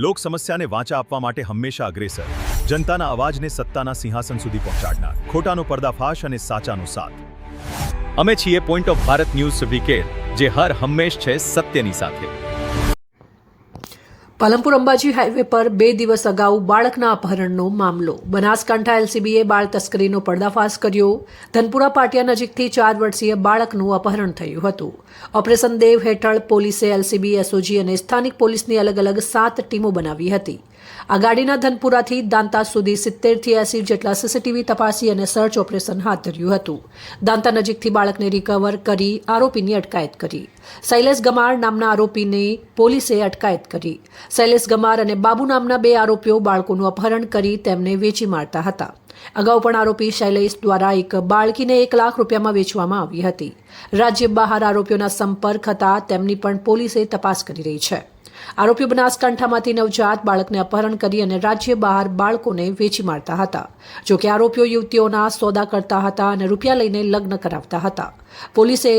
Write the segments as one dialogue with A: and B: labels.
A: લોક સમસ્યાને વાચા આપવા માટે હંમેશા અગ્રેસર, જનતાના અવાજને સત્તાના સિંહાસન સુધી પહોંચાડનાર, ખોટાનો પર્દાફાશ અને સાચાનો સાથ. અમે છીએ point of Bharat news syndicate, જે હર હંમેશ છે સત્યની સાથે.
B: પાલનપુર અંબાજી હાઈવે પર 2 દિવસ અગાઉ બાળકના અપહરણનો મામલો. બનાસકાંઠા એલસીબીએ બાળ તસ્કરીનો પર્દાફાશ કર્યો. ધનપુરા પાટિયા નજીકથી 4 વર્ષીય બાળકનું અપહરણ થયું હતું. ઓપરેશન દેવ હેઠળ પોલીસે એલસીબી, એસઓજી અને સ્થાનિક પોલીસની અલગ અલગ 7 ટીમો બનાવી હતી. આ ગાડીના ધનપુરાથી દાંતા સુધી 70 થી 80 જેટલા સીસીટીવી તપાસી અને સર્ચ ઓપરેશન હાથ ધર્યું હતું. દાંતા નજીકથી બાળકને રિકવર કરી આરોપીની અટકાયત કરી. શૈલેષ ગમાર નામના આરોપીને પોલીસે અટકાયત કરી. શૈલેષ ગમાર અને બાબુ નામના 2 આરોપીઓ બાળકોનું અપહરણ કરી તેમને વેચી મારતા હતા. અગાઉ પણ આરોપી શૈલેષ દ્વારા એક બાળકીને 1 લાખ રૂપિયામાં વેચવામાં આવી હતી. રાજ્ય બહાર આરોપીઓના સંપર્ક હતા તેમની પણ પોલીસે તપાસ કરી રહી છે. આરોપીઓ બનાસકાંઠામાંથી નવજાત બાળકને અપહરણ કરી અને રાજ્ય બહાર બાળકોને વેચી મારતા હતા. જોકે આરોપીઓ યુવતીઓના સોદા કરતા હતા અને રૂપિયા લઈને લગ્ન કરાવતા હતા. પોલીસે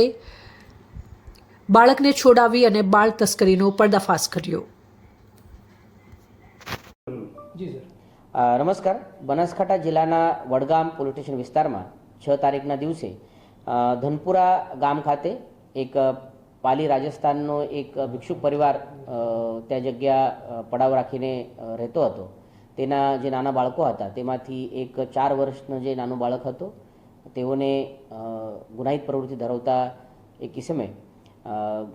B: બાળકને છોડાવી અને બાળ તસ્કરીનો પર્દાફાશ કર્યો.
C: નમસ્કાર. બનાસકાંઠા જિલ્લાના વડગામ પોલીસ સ્ટેશન વિસ્તારમાં 6 તારીખના દિવસે ધનપુરા ગામ ખાતે એક પાલી રાજસ્થાનનો એક ભિક્ષુક પરિવાર ત્યાં જગ્યા પડાવ રાખીને રહેતો હતો. તેના જે નાના બાળકો હતા તેમાંથી એક 4 વર્ષનો જે નાનું બાળક હતો તેઓને ગુનાહિત પ્રવૃત્તિ ધરાવતા એક કિસ્મે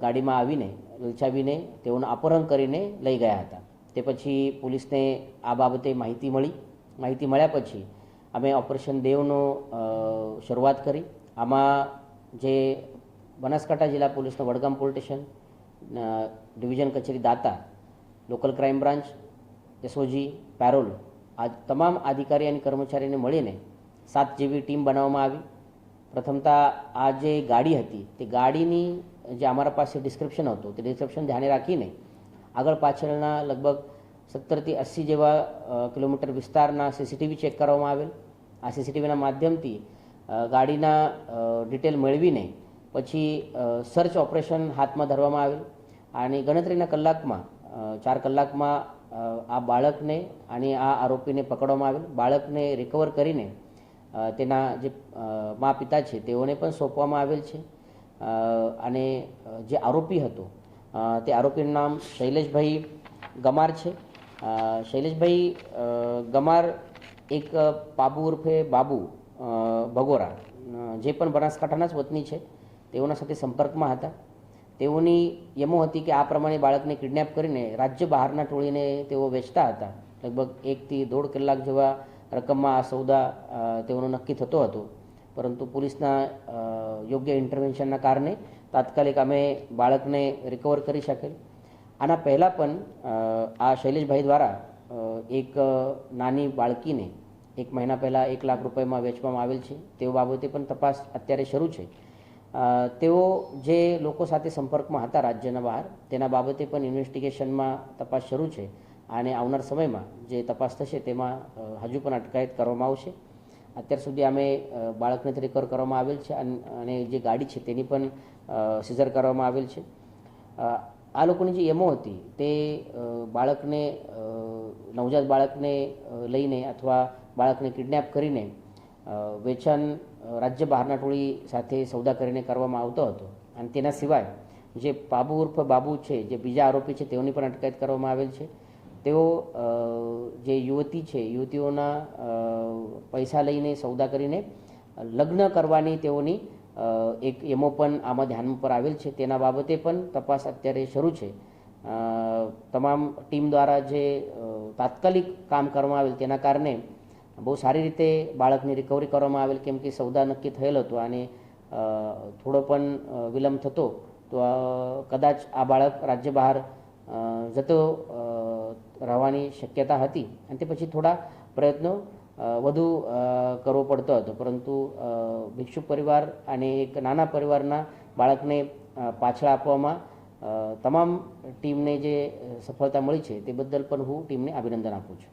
C: ગાડીમાં આવીને લલચાવીને તેઓનું અપહરણ કરીને લઈ ગયા હતા. તે પછી પોલીસને આ બાબતે માહિતી મળી. માહિતી મળ્યા પછી અમે ઓપરેશન દેવનો શરૂઆત કરી. આમાં જે બનાસકાંઠા જિલ્લા પોલીસનો વડગામ પોલીસ સ્ટેશન, ડિવિઝન કચેરી દાતા, local crime branch, SOG, parole, આ તમામ અધિકારી અને કર્મચારીને મળીને 7 જેવી ટીમ બનાવવામાં આવી. પ્રથમતા આ જે ગાડી હતી તે ગાડીની જે અમારા પાસે ડિસ્ક્રિપ્શન હતું તે ડિસ્ક્રિપ્શન ધ્યાને રાખીને આગળ પાછળના લગભગ 70 થી 80 જેવા કિલોમીટર વિસ્તારના સીસીટીવી ચેક કરવામાં આવેલ. આ સીસીટીવીના માધ્યમથી ગાડીના ડિટેલ મેળવીને પછી સર્ચ ઓપરેશન હાથમાં ધરવામાં આવેલ અને ગણતરીના કલાકમાં 4 કલાકમાં આ બાળકને અને આ આરોપીને પકડવામાં આવેલ. બાળકને રિકવર કરીને તેના જે મા પિતા છે તેઓને પણ સોંપવામાં આવેલ છે. અને જે આરોપી હતો તે આરોપીનું નામ શૈલેષભાઈ ગમાર છે. શૈલેષભાઈ ગમાર એક પાબુ ઉર્ફે બાબુ ભગોરા, જે પણ બનાસકાંઠાના જ વતની છે, તેઓના સાથે સંપર્કમાં હતા. તેઓની એમો હતી કે આ પ્રમાણે બાળકને કિડનેપ કરીને રાજ્ય બહારના ટોળીને તેઓ વેચતા હતા. લગભગ 1 થી 1.5 કલાક જેવા રકમમાં આ સોદા તેઓનો નક્કી થતો હતો. પરંતુ પોલીસના યોગ્ય ઇન્ટરવેન્શનના કારણે તાત્કાલિક અમે બાળકને રિકવર કરી શકેલ. આના પહેલાં પણ આ શૈલેષભાઈ દ્વારા એક નાની બાળકીને 1 મહિના પહેલાં 1 લાખ રૂપિયામાં વેચવામાં આવેલ છે. તેઓ બાબતે પણ તપાસ અત્યારે શરૂ છે. તેઓ જે લોકો સાથે સંપર્કમાં હતા રાજ્યના બહાર તેના બાબતે પણ ઇન્વેસ્ટિગેશનમાં તપાસ શરૂ છે અને આવનાર સમયમાં જે તપાસ થશે તેમાં હજુ પણ અટકાયત કરવામાં આવશે. અત્યાર સુધી અમે બાળકને રિકવર કરવામાં આવેલ છે અને જે ગાડી છે તેની પણ સીઝર કરવામાં આવેલ છે. આ લોકોની જે એમો હતી તે બાળકને નવજાત બાળકને લઈને અથવા બાળકને કિડનેપ કરીને વેચાણ રાજ્ય બહારના ટોળી સાથે સૌદા કરીને કરવામાં આવતો હતો. અને તેના સિવાય જે પાબુ ઉર્ફ બાબુ છે, જે બીજા આરોપી છે, તેઓની પણ અટકાયત કરવામાં આવેલ છે. તેઓ જે યુવતી છે, યુવતીઓના પૈસા લઈને સૌદા કરીને લગ્ન કરવાની તેઓની એક એમો પણ આમાં ધ્યાન પર આવેલ છે. તેના બાબતે પણ તપાસ અત્યારે શરૂ છે. તમામ ટીમ દ્વારા જે તાત્કાલિક કામ કરવામાં આવેલ તેના કારણે બહુ સારી રીતે બાળકની રિકવરી કરવામાં આવેલ, કેમ કે સૌદા નક્કી થયેલ હતો અને થોડો પણ વિલંબ થતો તો કદાચ આ બાળક રાજ્ય બહાર જતો રહેવાની શક્યતા હતી અને તે પછી થોડા પ્રયત્નો વધુ કરવો પડતો હતો. પરંતુ ભિક્ષુક પરિવાર અને એક નાના પરિવારના બાળકને પાછળ આપવામાં તમામ ટીમને જે સફળતા મળી છે તે બદલ પણ હું ટીમને અભિનંદન આપું છું.